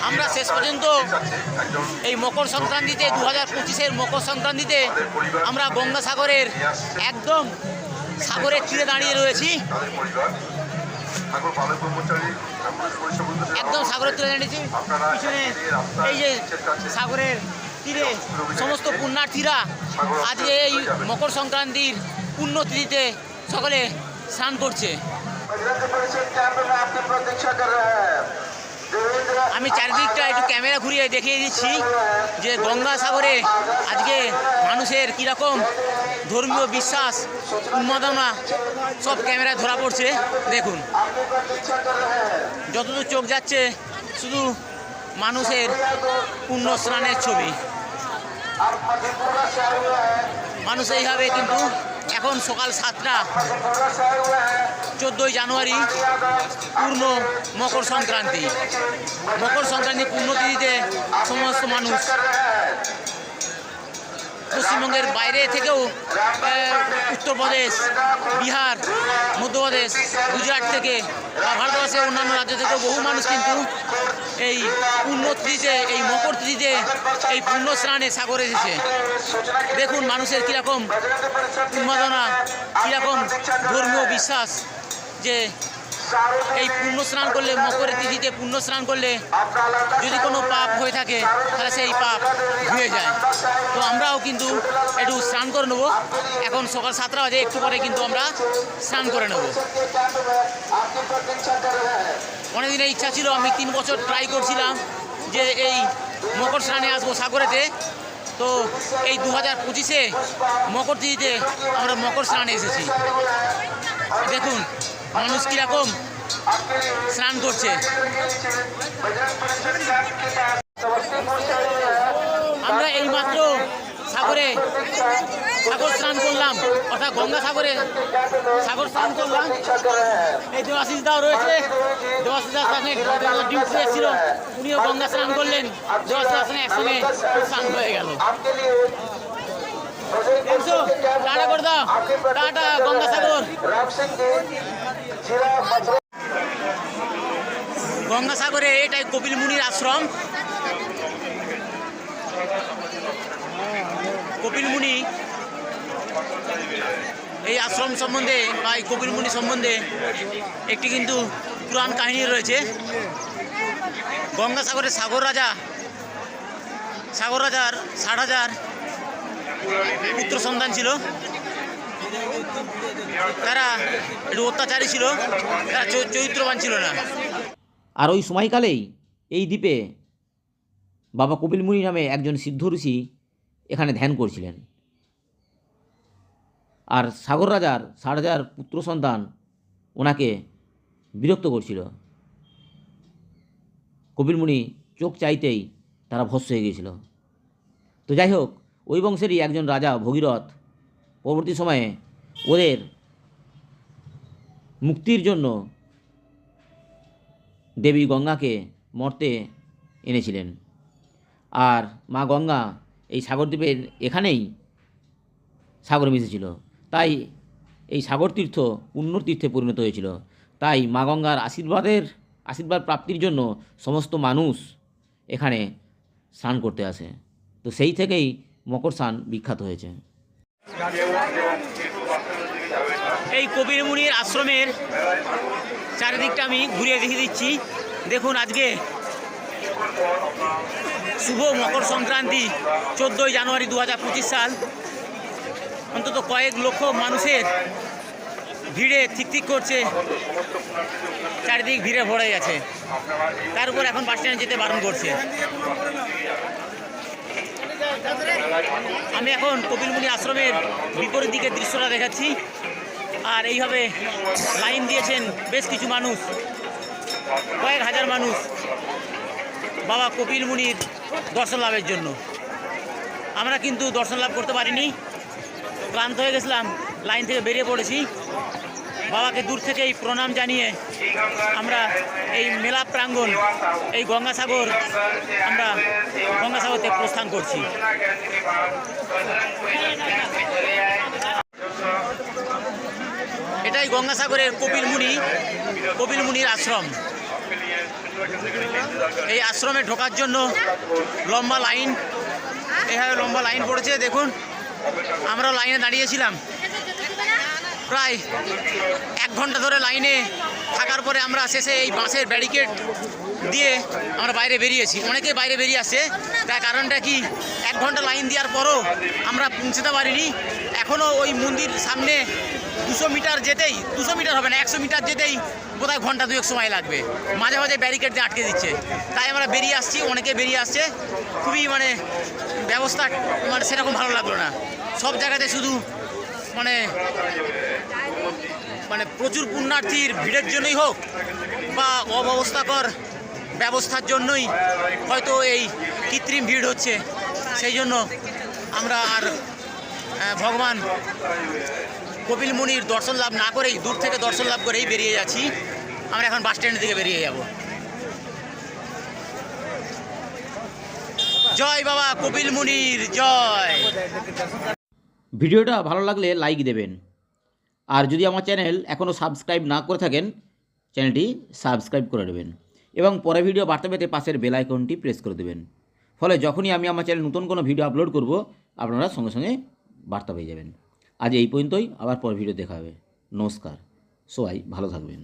আমরা শেষ পর্যন্ত এই মকর সংক্রান্তিতে 2025-এর মকর সংক্রান্তিতে আমরা গঙ্গাসাগরের একদম সাগরের তীরে দাঁড়িয়ে রয়েছি। একদম সাগরের তীরে দাঁড়িয়েছি। পিছনে এই যে সাগরের তীরে সমস্ত পুণ্যার্থীরা আজকে এই মকর সংক্রান্তির পুণ্যতিথিতে সকলে স্নান করছে। আমি চারিদিকটা একটু ক্যামেরা ঘুরিয়ে দেখিয়ে দিচ্ছি যে গঙ্গাসাগরে আজকে মানুষের কীরকম ধর্মীয় বিশ্বাস, উন্মাদনা সব ক্যামেরায় ধরা পড়ছে। দেখুন, যতদূর চোখ যাচ্ছে শুধু মানুষের পুণ্য স্নানের ছবি। মানুষ এইভাবে কিন্তু এখন সকাল 7টা, 14ই জানুয়ারি পূর্ণ মকর সংক্রান্তি। মকর সংক্রান্তি পুণ্যতিথিতে সমস্ত মানুষ পশ্চিমবঙ্গের বাইরে থেকেও উত্তরপ্রদেশ, বিহার, মধ্যপ্রদেশ, গুজরাট থেকে বা ভারতবর্ষের অন্যান্য রাজ্য থেকেও বহু মানুষ কিন্তু এই পুণ্যতিথিতে, এই মকর তিথিতে এই পুণ্য স্নানে সাগরে এসেছে। দেখুন মানুষের কীরকম উন্মাদনা, কীরকম ধর্মীয় বিশ্বাস যে এই পুণ্য স্নান করলে, মকরের তিথিতে পুণ্য স্নান করলে যদি কোনো পাপ হয়ে থাকে তাহলে সেই পাপ ধুয়ে যায়। তো আমরাও কিন্তু একটু স্নান করে নেবো। এখন সকাল 7টা বাজে, একটু পরে কিন্তু আমরা স্নান করে নেব। অনেকদিনের ইচ্ছা ছিল, আমি 3 বছর ট্রাই করছিলাম যে এই মকর স্নানে আসবো সাগরেতে। তো এই 2025-এ মকর তিথিতে আমরা মকর স্নানে এসেছি। দেখুন মানুষ কীরকম স্নান করছে। আমরা এইমাত্র সাগর স্নান করলাম, অর্থাৎ গঙ্গাসাগরে সাগর স্নান করলাম। এই দেবাশিস দাও রয়েছে, দেবাশিস দার সঙ্গে ডিউটি এসেছিল, উনিও গঙ্গা স্নান করলেন। দেবাশিস দার সঙ্গে একসঙ্গে স্নান হয়ে গেল। টাটা করে দাও, টাটা গঙ্গাসাগর। গঙ্গাসাগরে এটাই কপিল মুনির আশ্রম। কপিল মুনি এই আশ্রম সম্বন্ধে বা এই কপিল মুনি সম্বন্ধে একটি কিন্তু পুরাণ কাহিনী রয়েছে। গঙ্গাসাগরের সাগর রাজার 60,000 পুত্র সন্তান ছিল। তারা একটু অত্যাচারী ছিল, তারা চরিত্রবান ছিল না। আর ওই সময়কালেই এই দ্বীপে বাবা কপিল মুনি নামে একজন সিদ্ধ ঋষি এখানে ধ্যান করছিলেন। আর সাগর রাজার 60,000 পুত্র সন্তান ওনাকে বিরক্ত করছিল। কপিল মুনি চোখ চাইতেই তারা ভস্ম হয়ে গিয়েছিল। তো যাই হোক, ওই বংশেরই একজন রাজা ভগীরথ পরবর্তী সময়ে ওদের মুক্তির জন্য দেবী গঙ্গাকে মর্তে এনেছিলেন। আর মা গঙ্গা এই সাগরদ্বীপের এখানেই সাগরে মিশেছিল। তাই এই সাগর তীর্থ পুণ্য তীর্থে পরিণত হয়েছিল। তাই মা গঙ্গার আশীর্বাদ প্রাপ্তির জন্য সমস্ত মানুষ এখানে স্নান করতে আসে। তো সেই থেকেই মকর স্নান বিখ্যাত হয়েছে। এই কপিল মুনির আশ্রমের চারিদিকটা আমি ঘুরিয়ে দেখিয়ে দিচ্ছি। দেখুন আজকে শুভ মকর সংক্রান্তি, 14ই জানুয়ারি 2025 সাল। অন্তত কয়েক লক্ষ মানুষের ভিড়ে ঠিক করছে, চারিদিক ভিড়ে ভরে গেছে। তার উপর এখন বাস স্ট্যান্ডে যেতে বারণ করছে। আমি এখন কপিল মুনি আশ্রমের বিপরীত দিকের দৃশ্যটা দেখাচ্ছি। আর এইভাবে লাইন দিয়েছেন বেশ কিছু মানুষ, কয়েক হাজার মানুষ বাবা কপিল মুনির দর্শন লাভের জন্য। আমরা কিন্তু দর্শন লাভ করতে পারিনি, ক্লান্ত হয়ে গেছিলাম, লাইন থেকে বেরিয়ে পড়েছি। বাবাকে দূর থেকেই প্রণাম জানিয়ে আমরা এই মেলা প্রাঙ্গণ, এই গঙ্গাসাগর, আমরা গঙ্গাসাগরতে প্রস্থান করছি। এটাই গঙ্গাসাগরের কপিল মুনির আশ্রম। এই আশ্রমে ঢোকার জন্য লম্বা লাইন, এইভাবে লম্বা লাইন পড়েছে দেখুন। আমরা লাইনে দাঁড়িয়েছিলাম প্রায় 1 ঘন্টা ধরে লাইনে থাকার পরে আমরা শেষে এই বাঁশের ব্যারিকেড দিয়ে আমরা বাইরে বেরিয়েছি। অনেকে বাইরে বেরিয়ে আসছে, তার কারণটা কি 1 ঘন্টা লাইন দেওয়ার পরও আমরা পৌঁছতে পারিনি। এখনও ওই মন্দির সামনে 200 মিটার যেতেই, 200 মিটার হবে না, 100 মিটার যেতেই বোধহয় ঘন্টা 2 সময় লাগবে। মাঝে মাঝে ব্যারিকেড দিয়ে আটকে দিচ্ছে, তাই আমরা বেরিয়ে আসছি। অনেকে বেরিয়ে আসছে, খুবই ব্যবস্থা সেরকম ভালো লাগলো না। সব জায়গাতে শুধু প্রচুর পুণ্যার্থীর ভিড়ের জন্যই হোক বা অব্যবস্থাকর ব্যবস্থার জন্যই হয়তো এই কৃত্রিম ভিড় হচ্ছে। সেই জন্য আমরা আর ভগবান কপিল মুনির দর্শন লাভ না করেই, দূর থেকে দর্শন লাভ করেই বেরিয়ে যাচ্ছি। আমরা এখন বাস স্ট্যান্ডের দিকে বেরিয়ে যাব। জয় বাবা কপিল মুনির জয়। ভিডিওটা ভালো লাগলে লাইক দেবেন, আর যদি আমার চ্যানেল এখনও সাবস্ক্রাইব না করে থাকেন চ্যানেলটি সাবস্ক্রাইব করে দেবেন এবং পরে ভিডিও বার্তা পেতে পাশের বেল আইকনটি প্রেস করে দেবেন। ফলে যখনই আমি আমার চ্যানেলে নতুন কোনো ভিডিও আপলোড করব আপনারা সঙ্গে সঙ্গে বার্তা পেয়ে যাবেন। আজ এই পর্যন্তই, আবার পরের ভিডিও দেখা হবে। নমস্কার, সবাই ভালো থাকবেন।